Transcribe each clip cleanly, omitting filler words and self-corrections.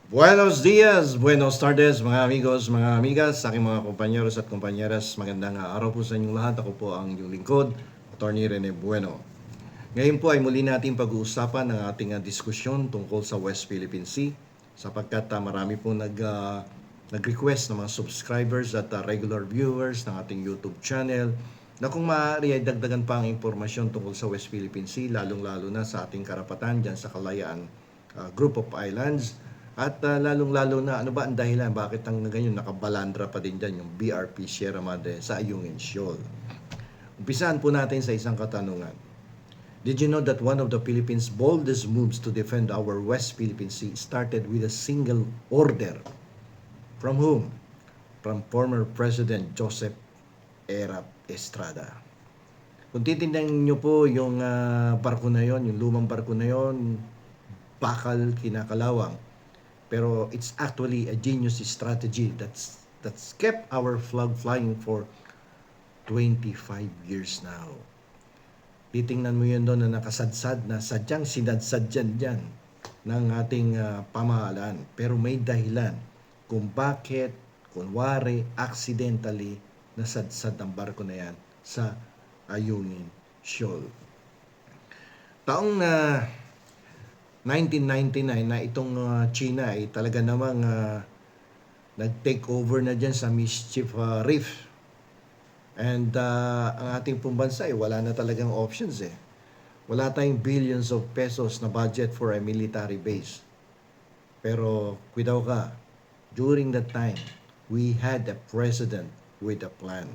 Buenos dias, buenos tardes mga amigos, mga amigas, sa aking mga kompanyeros at kompanyeras. Magandang araw po sa inyong lahat. Ako po ang inyong lingkod, Attorney Rene Bueno. Ngayon po ay muli natin pag-uusapan ang ating diskusyon tungkol sa West Philippine Sea sapagkat marami po nag-request ng mga subscribers at regular viewers ng ating YouTube channel na kung maaari ay dagdagan pa ang impormasyon tungkol sa West Philippine Sea, lalong-lalo na sa ating karapatan dyan sa Kalayaan Group of Islands. At lalong-lalo na, ano ba ang dahilan? Bakit ang ganyan nakabalandra pa din dyan yung BRP Sierra Madre sa Ayungin Shoal? Umpisahan po natin sa isang katanungan. Did you know that one of the Philippines' boldest moves to defend our West Philippine Sea started with a single order? From whom? From former President Joseph Erap Estrada. Kung titingnan nyo po yung barko na yon, yung lumang barko na yon, bakal kinakalawang. Pero it's actually a genius strategy that's kept our flag flying for 25 years now. Titingnan mo yun doon na nakasadsad na sadyang sinadsad dyan ng ating pamahalaan. Pero may dahilan kung bakit, kunwari, accidentally nasadsad ang barko na yan sa Ayungin Shoal. Taong 1999 na itong China ay talaga namang nag-take over na dyan sa Mischief Reef. And ang ating pong bansa ay wala na talagang options eh. Wala tayong billions of pesos na budget for a military base. Pero kuidaw ka, during that time, we had a president with a plan.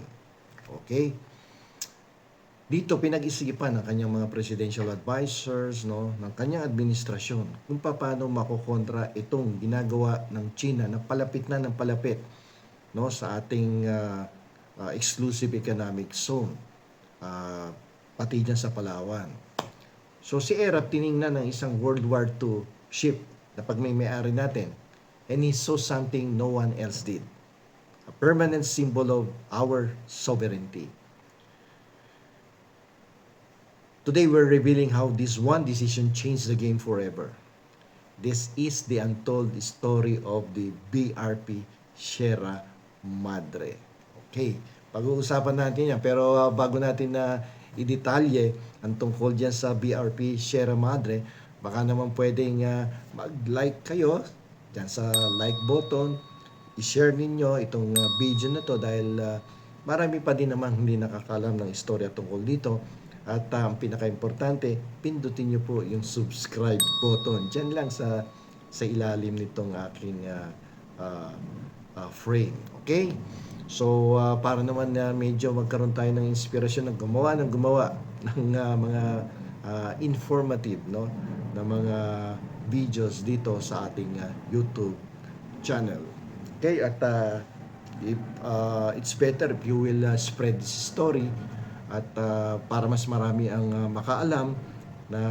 Okay? Dito pinag-isipan ng kanyang mga presidential advisors, no, ng kanyang administrasyon kung paano makokontra itong ginagawa ng China na palapit na ng palapit, no, sa ating exclusive economic zone, pati dyan sa Palawan. So si Erap tiningnan ng isang World War II ship na pagmay-ari natin, and he saw something no one else did. A permanent symbol of our sovereignty. Today, we're revealing how this one decision changed the game forever. This is the untold story of the BRP Sierra Madre. Okay, pag-uusapan natin yan. Pero bago natin na i-detalye ang tungkol dyan sa BRP Sierra Madre, baka naman pwedeng mag-like kayo dyan sa like button. I-share ninyo itong video na to dahil marami pa din naman hindi nakakalam ng istorya tungkol dito. At ang pinaka-importante, pindutin nyo po yung subscribe button. Diyan lang sa ilalim nitong aking frame. Okay? So, para naman medyo magkaroon tayo ng inspirasyon ng gumawa ng mga informative, no, na mga videos dito sa ating YouTube channel. Okay? At it's better if you will spread this story at para mas marami ang makaalam na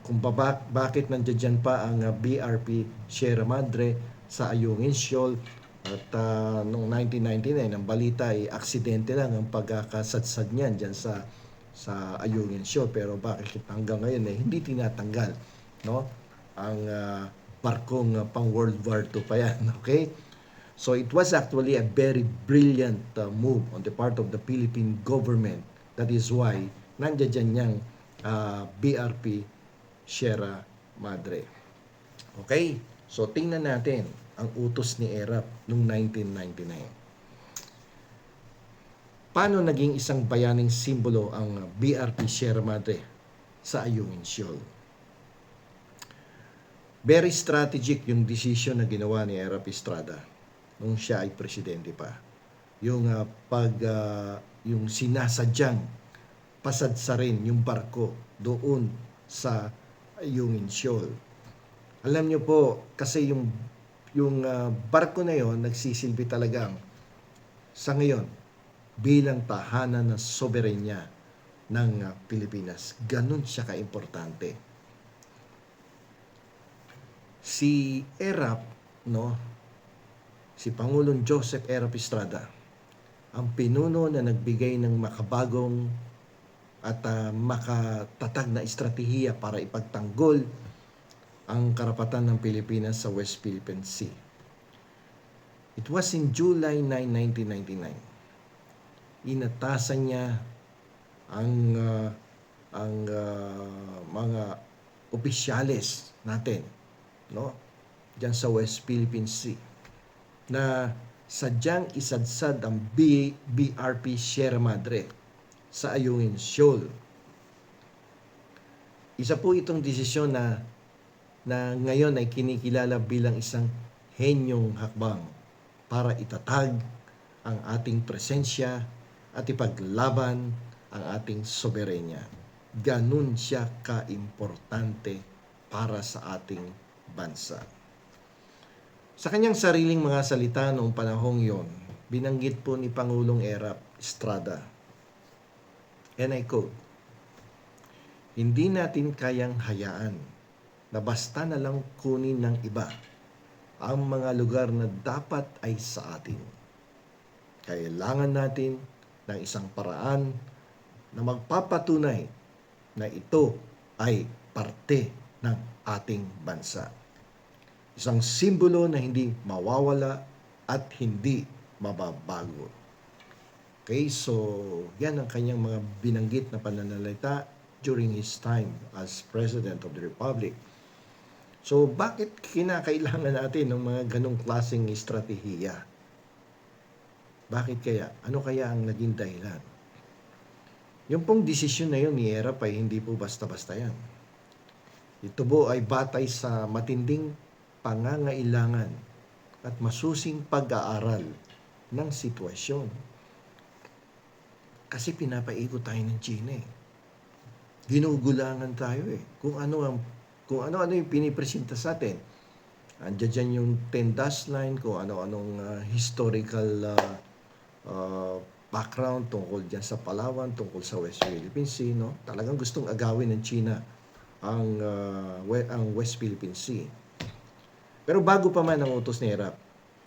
kung bakit nandiyan dyan pa ang BRP Sierra Madre sa Ayungin Shoal. At noong 1999 ang balita ay aksidente lang ang pagkakasadsad niyan dyan sa Ayungin Shoal, pero bakit hanggang ngayon hindi tinatanggal, no, ang barkong pang World War II pa yan. Okay, so it was actually a very brilliant move on the part of the Philippine government. That is why nandiyan yung BRP Sierra Madre. Okay? So tingnan natin ang utos ni Erap noong 1999. Paano naging isang bayaning simbolo ang BRP Sierra Madre sa Ayungin Shoal? Very strategic yung decision na ginawa ni Erap Estrada nung siya ay presidente pa. Yung yung sinasadyang pasadsarin yung barko doon sa Ayungin Shoal. Alam nyo po, kasi yung barko na yon nagsisilbi talagang sa ngayon bilang tahanan ng soberenya ng Pilipinas. Ganun siya kaimportante. Si Erap, no, si Pangulong Joseph Erap Estrada, ang pinuno na nagbigay ng makabagong at makatatag na estratehiya para ipagtanggol ang karapatan ng Pilipinas sa West Philippine Sea. It was in July 9, 1999. Inatasan niya ang mga opisyales natin, no, diyan sa West Philippine Sea, na sadyang isadsad ang BRP Sierra Madre sa Ayungin Shoal. Isa po itong desisyon na ngayon ay kinikilala bilang isang henyong hakbang para itatag ang ating presensya at ipaglaban ang ating soberenya. Ganun siya kaimportante para sa ating bansa. Sa kanyang sariling mga salita noong panahong yon, binanggit po ni Pangulong Erap Estrada, and I quote, "Hindi natin kayang hayaan na basta na lang kunin ng iba ang mga lugar na dapat ay sa atin. Kailangan natin ng isang paraan na magpapatunay na ito ay parte ng ating bansa. Isang simbolo na hindi mawawala at hindi mababago." Okay, so yan ang kanyang mga binanggit na pananalita during his time as President of the Republic. So bakit kinakailangan natin ng mga ganong klaseng estratehiya? Bakit kaya? Ano kaya ang naging dahilan? Yung pong desisyon na yun ni Erap ay hindi po basta-basta yan. Ito po ay batay sa matinding pangangailangan at masusing pag-aaral ng sitwasyon. Kasi pinapaikot tayo ng China eh. Ginugulangan tayo eh. Kung ano-ano yung pinipresenta sa atin. Andiyan dyan yung 10-dash line, kung ano-anong historical background tungkol dyan sa Palawan, tungkol sa West Philippine Sea, no? Talagang gustong agawin ng China ang West Philippine Sea. Pero bago pa man ang utos ni Erap,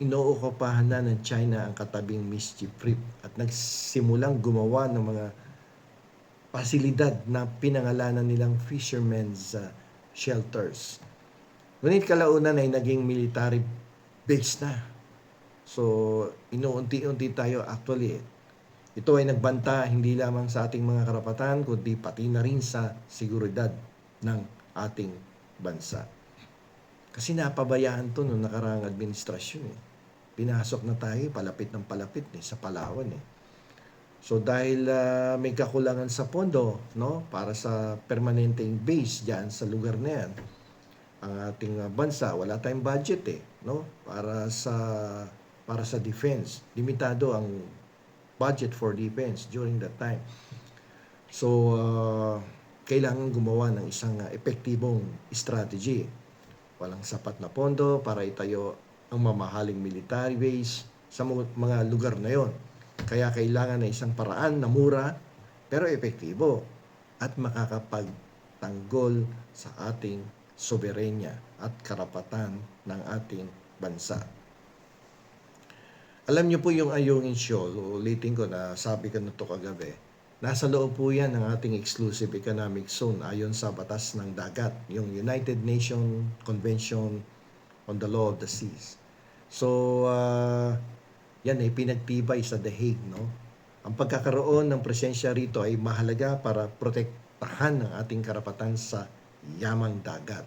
inookupahan na ng China ang katabing Mischief Reef at nagsimulang gumawa ng mga pasilidad na pinangalanan nilang fishermen's shelters. Ngunit kalaunan ay naging military base na. So, inuunti-unti tayo actually. Ito ay nagbanta hindi lamang sa ating mga karapatan, kundi pati na rin sa seguridad ng ating bansa. Kasi napabayaan to noong nakaraang administrasyon eh. Pinasok na tayo palapit ng palapit sa Palawan eh. So dahil may kakulangan sa pondo, no, para sa permanenteng base diyan sa lugar na yan, ang ating bansa wala tayong budget eh, no, para sa defense. Limitado ang budget for defense during that time. So kailangan gumawa ng isang epektibong strategy. Walang sapat na pondo para itayo ang mamahaling military base sa mga lugar na yon. Kaya kailangan na isang paraan na mura pero epektibo at makakapagtanggol sa ating soberenya at karapatan ng ating bansa. Alam niyo po yung Ayungin Shoal, ulitin ko na sabi ko na ito kagabi, nasa loob po yan ng ating exclusive economic zone ayon sa batas ng dagat, yung United Nations Convention on the Law of the Seas. So, yan ay pinagtibay sa The Hague, no? Ang pagkakaroon ng presensya rito ay mahalaga para protektahan ang ating karapatan sa yamang dagat.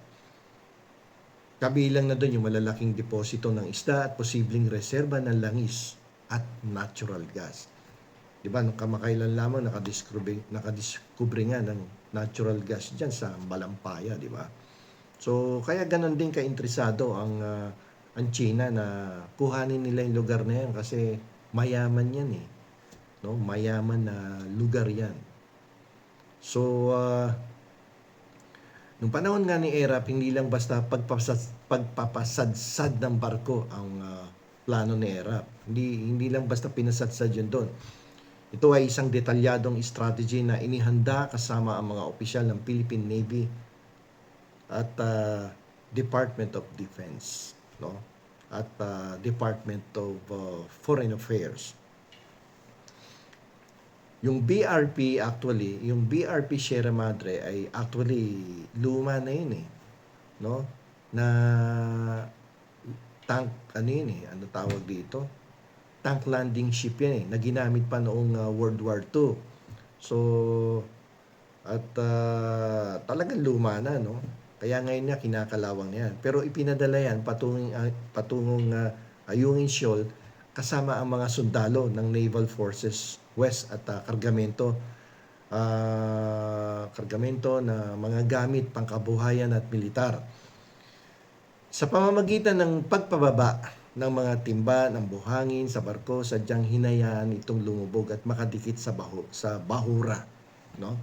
Kabilang na doon yung malalaking deposito ng isda at posibleng reserba ng langis at natural gas. Diba, nung kamakailan lamang nakadiskubre nga ng natural gas dyan sa Malampaya, diba? So, kaya ganon din ka-interesado ang China na kuhanin nila yung lugar na yan kasi mayaman yan eh. No? Mayaman na lugar yan. So, nung panahon nga ni Erap, hindi lang basta pagpapasadsad ng barko ang plano ni Erap. Hindi lang basta pinasadsad yun doon. Ito ay isang detalyadong strategy na inihanda kasama ang mga opisyal ng Philippine Navy at Department of Defense, no? At Department of Foreign Affairs. Yung BRP Sierra Madre ay actually luma na yun eh, no? na tank, ano yun ano tawag dito? Tank landing ship yan na ginamit pa noong World War II. So, at talagang luma na, no? Kaya ngayon na kinakalawang yan. Pero ipinadala yan patungong Ayungin Shoal kasama ang mga sundalo ng Naval Forces West at kargamento na mga gamit pangkabuhayan at militar. Sa pamamagitan ng pagpababa ng mga timba ng buhangin sa barko, sadyang hinayaan itong lumubog at makadikit sa bahura, no?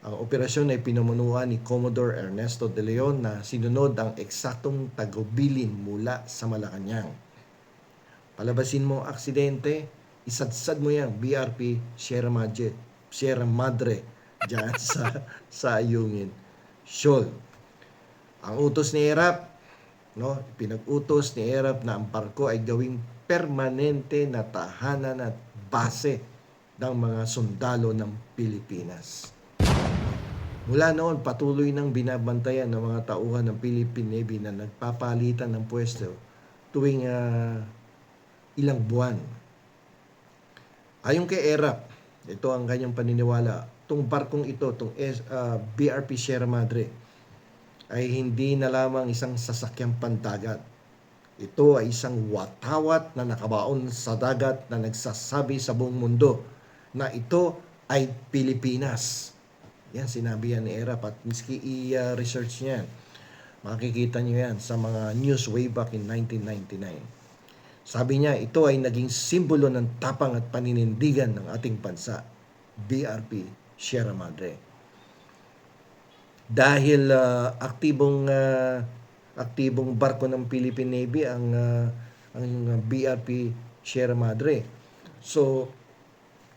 Ang operasyon ay pinumunuan ni Commodore Ernesto de Leon na sinunod ang eksaktong tagubilin mula sa Malacanang. Palabasin mo ang aksidente, isadsad mo yan, BRP Sierra Madre dyan sa Ayungin Shoal. Ang utos ni Erap, no, pinag-utos ni Erap na ang barko ay gawing permanente na tahanan at base ng mga sundalo ng Pilipinas. Mula noon, patuloy nang binabantayan ng mga tauhan ng Philippine Navy na nagpapalitan ng pwesto tuwing ilang buwan. Ayon kay Erap, ito ang kanyang paniniwala, itong barkong ito, itong BRP Sierra Madre, ay hindi na lamang isang sasakyang pandagat. Ito ay isang watawat na nakabaon sa dagat na nagsasabi sa buong mundo na ito ay Pilipinas. Yan, sinabi yan ni Erap at miski i-research niyan. Makikita niyo yan sa mga news way back in 1999. Sabi niya, ito ay naging simbolo ng tapang at paninindigan ng ating bansa, BRP Sierra Madre. Dahil aktibong barko ng Philippine Navy ang BRP Sierra Madre. So,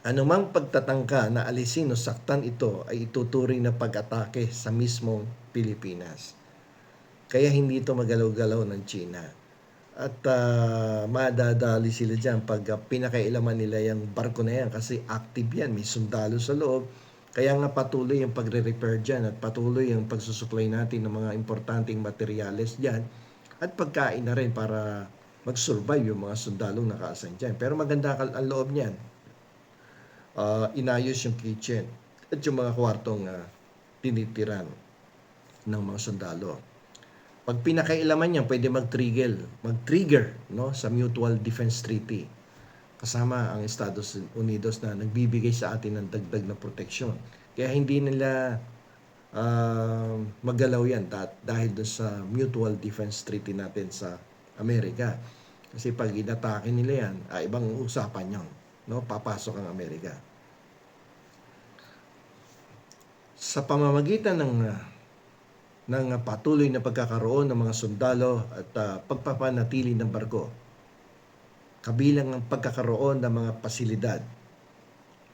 anumang pagtatangka na alisin o saktan ito ay ituturing na pag-atake sa mismong Pilipinas. Kaya hindi ito magalaw-galaw ng China. At madadali sila dyan pag pinakailaman nila yung barko na yan kasi active yan, may sundalo sa loob. Kaya nga patuloy yung pagre-repair dyan at patuloy yung pagsusupply natin ng mga importanteng materyales dyan at pagkain na rin para mag-survive yung mga sundalong nakaasan dyan. Pero maganda ang loob niyan. Inayos yung kitchen at yung mga kwartong tinitiran ng mga sundalo. Pag pinakailaman niya, pwede mag-trigger no, sa Mutual Defense Treaty. Kasama ang Estados Unidos na nagbibigay sa atin ng dagdag na proteksyon. Kaya hindi nila magalaw yan dahil doon sa Mutual Defense Treaty natin sa Amerika. Kasi pag inatake nila yan, ibang usapan yun. No? Papasok ang Amerika. Sa pamamagitan ng patuloy na pagkakaroon ng mga sundalo at pagpapanatili ng barko, kabilang ang pagkakaroon ng mga pasilidad,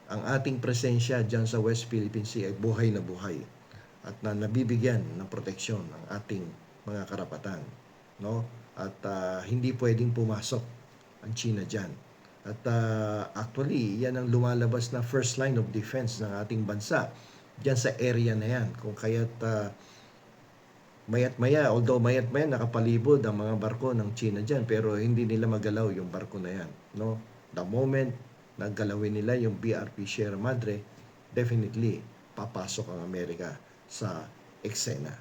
ang ating presensya dyan sa West Philippine Sea ay buhay na buhay at nabibigyan ng proteksyon ng ating mga karapatan. No? At hindi pwedeng pumasok ang China dyan. At actually, yan ang lumalabas na first line of defense ng ating bansa dyan sa area na yan. Kung kaya't mayat-maya nakapalibot ang mga barko ng China dyan, pero hindi nila magalaw yung barko na yan. No? The moment naggalawin nila yung BRP Sierra Madre, definitely papasok ang Amerika sa eksena.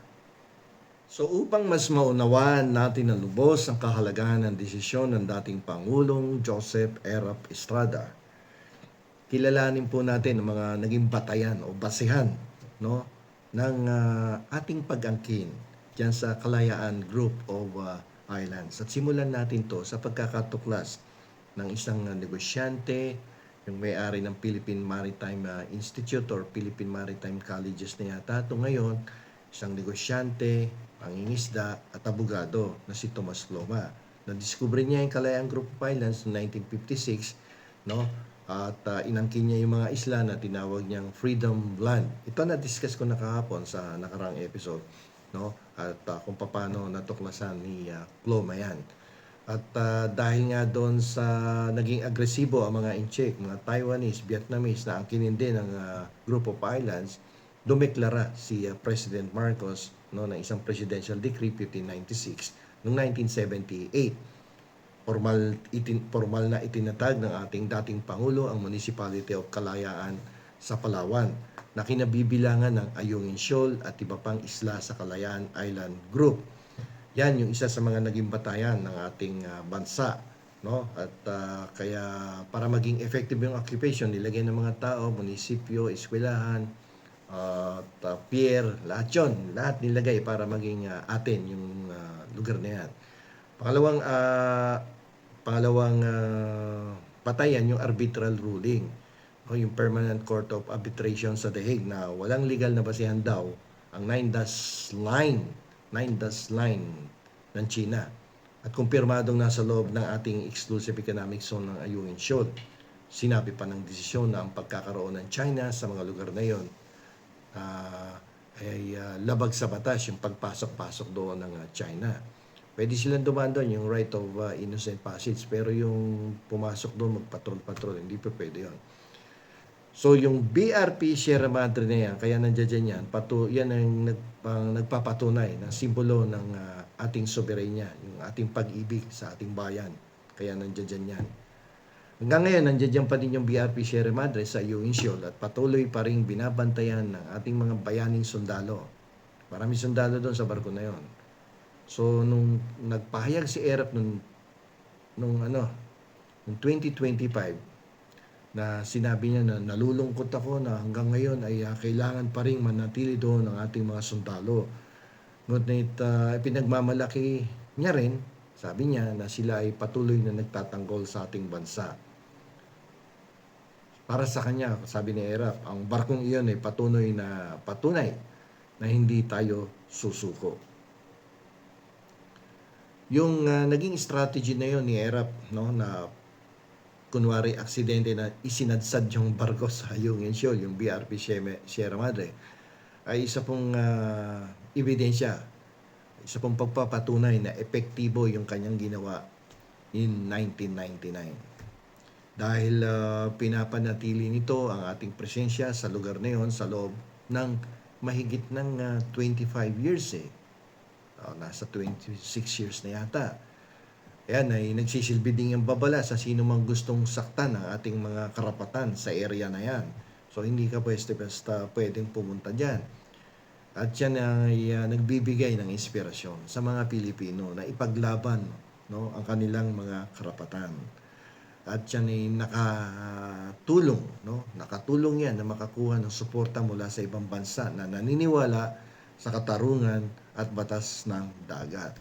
So upang mas maunawaan natin na lubos ang kahalagahan ng desisyon ng dating Pangulong Joseph Erap Estrada, kilalanin po natin ang mga naging batayan o basehan, no, ng ating pag-angkin dyan sa Kalayaan Group of Islands. At simulan natin to sa pagkakatuklas ng isang negosyante, yung may-ari ng Philippine Maritime Institute or Philippine Maritime Colleges na yata ito ngayon, isang negosyante, pangingisda at abogado na si Tomas Loma. Nadiskubre niya yung Kalayaan Group of Islands noong 1956, no? At inangkin niya yung mga isla na tinawag niyang Freedom Land. Ito na-discuss ko na kahapon sa nakarang episode, no? At kung paano natuklasan ni Loma yan. At dahil nga doon sa naging agresibo ang mga Inchik, mga Taiwanese, Vietnamese na angkinin din ng Group of Islands, dumeklara si President Marcos no, ng isang Presidential Decree 1596 noong 1978. Formal na itinatag ng ating dating Pangulo ang Municipality of Kalayaan sa Palawan na kinabibilangan ng Ayungin Shoal at iba pang isla sa Kalayaan Island Group. Yan yung isa sa mga naging batayan ng ating bansa, no? At kaya para maging effective yung occupation, nilagay ng mga tao, munisipyo, eskwelahan, at pier, lahat nilagay para maging atin yung lugar na yan. Pangalawang batayan yung arbitral ruling o yung Permanent Court of Arbitration sa The Hague na walang legal na basihan daw ang 9-dash line ng China at kumpirmadong nasa loob ng ating exclusive economic zone ng Ayungin Shoal. Sinabi pa ng desisyon na ang pagkakaroon ng China sa mga lugar na yon ay labag sa batas yung pagpasok-pasok doon ng China. Pwede silang dumaan doon, yung right of innocent passage, pero yung pumasok doon, magpatrol-patrol, hindi pa pwede yun. So, yung BRP Sierra Madre na yan, kaya nandiyan yan, yan ang nagpapatunay ng simbolo ng ating soberanya, yung ating pag-ibig sa ating bayan. Kaya nandiyan yan. Hanggang ngayon, nandiyan pa din yung BRP Sierra Madre sa Ayungin Shoal at patuloy pa rin binabantayan ng ating mga bayaning sundalo. Maraming sundalo doon sa barko na yon. So, nung nagpahayag si ERAP nung 2025, na sinabi niya na nalulungkot ako na hanggang ngayon ay kailangan pa rin manatili doon ang ating mga sundalo. Ngunit pinagmamalaki niya rin, sabi niya na sila ay patuloy na nagtatanggol sa ating bansa. Para sa kanya, sabi ni ERAP, ang barkong iyon ay patunay na hindi tayo susuko. Yung naging strategy na yon ni ERAP, no, na kunwari aksidente na isinadsad yung barko sa Ayungin Shoal, yung BRP Sierra Madre, ay isa pong ebidensya, isa pong pagpapatunay na epektibo yung kanyang ginawa in 1999. Dahil pinapanatili nito ang ating presensya sa lugar na yon sa loob ng mahigit ng 25 years nasa 26 years na yata. Ayan ay nagsisilbi din yung babala sa sino mang gustong saktan ang ating mga karapatan sa area na yan. So hindi ka basta pwedeng pumunta dyan. At yan ay nagbibigay ng inspirasyon sa mga Pilipino na ipaglaban, no, ang kanilang mga karapatan. At yan ay nakatulong yan na makakuha ng suporta mula sa ibang bansa na naniniwala sa katarungan at batas ng dagat.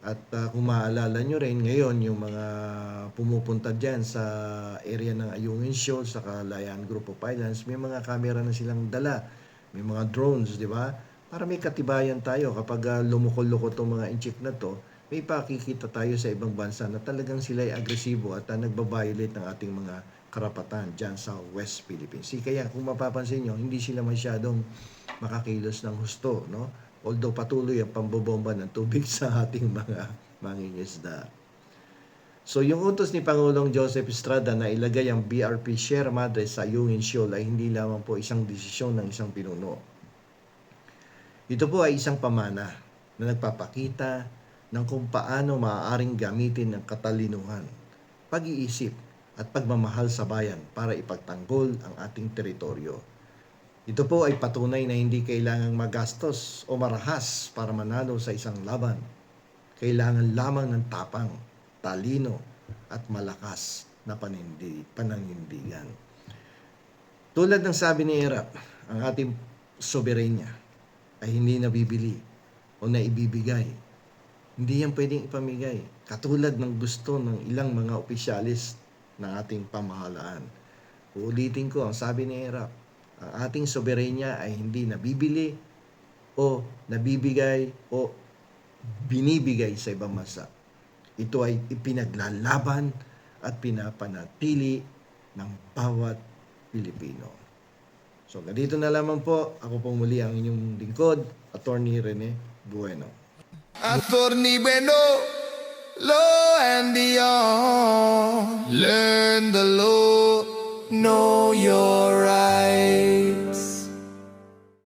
At kung maalala nyo rin, ngayon yung mga pumupunta dyan sa area ng Ayungin Shoal, sa Kalayaan Group of Islands, may mga camera na silang dala, may mga drones, di ba? Para may katibayan tayo kapag lumukol-lukot itong mga inchik na to, may pakikita tayo sa ibang bansa na talagang sila ay agresibo at nagbabiolate ng ating mga karapatan dyan sa West Philippines Sea. Kaya kung mapapansin nyo, hindi sila masyadong makakilos ng husto, no? Although patuloy ang pambobomba ng tubig sa ating mga mangingisda. So yung utos ni Pangulong Joseph Estrada na ilagay ang BRP Sierra Madre sa Ayungin Shoal ay hindi lamang po isang desisyon ng isang pinuno. Ito po ay isang pamana na nagpapakita ng kung paano maaaring gamitin ng katalinuhan, pag-iisip at pagmamahal sa bayan para ipagtanggol ang ating teritoryo. Ito po ay patunay na hindi kailangang magastos o marahas para manalo sa isang laban. Kailangan lamang ng tapang, talino at malakas na pananindigan. Tulad ng sabi ni ERAP, ang ating soberanya ay hindi nabibili o naibibigay. Hindi yan pwedeng ipamigay. Katulad ng gusto ng ilang mga opisyalis ng ating pamahalaan. Uulitin ko, ang sabi ni ERAP, ang ating soberanya ay hindi nabibili o nabibigay o binibigay sa ibang bansa. Ito ay ipinaglalaban at pinapanatili ng bawat Pilipino. So, ganito na lamang po. Ako pong muli ang inyong lingkod, Attorney Rene Bueno. Attorney Bueno, law and beyond. Learn the law, know your rights.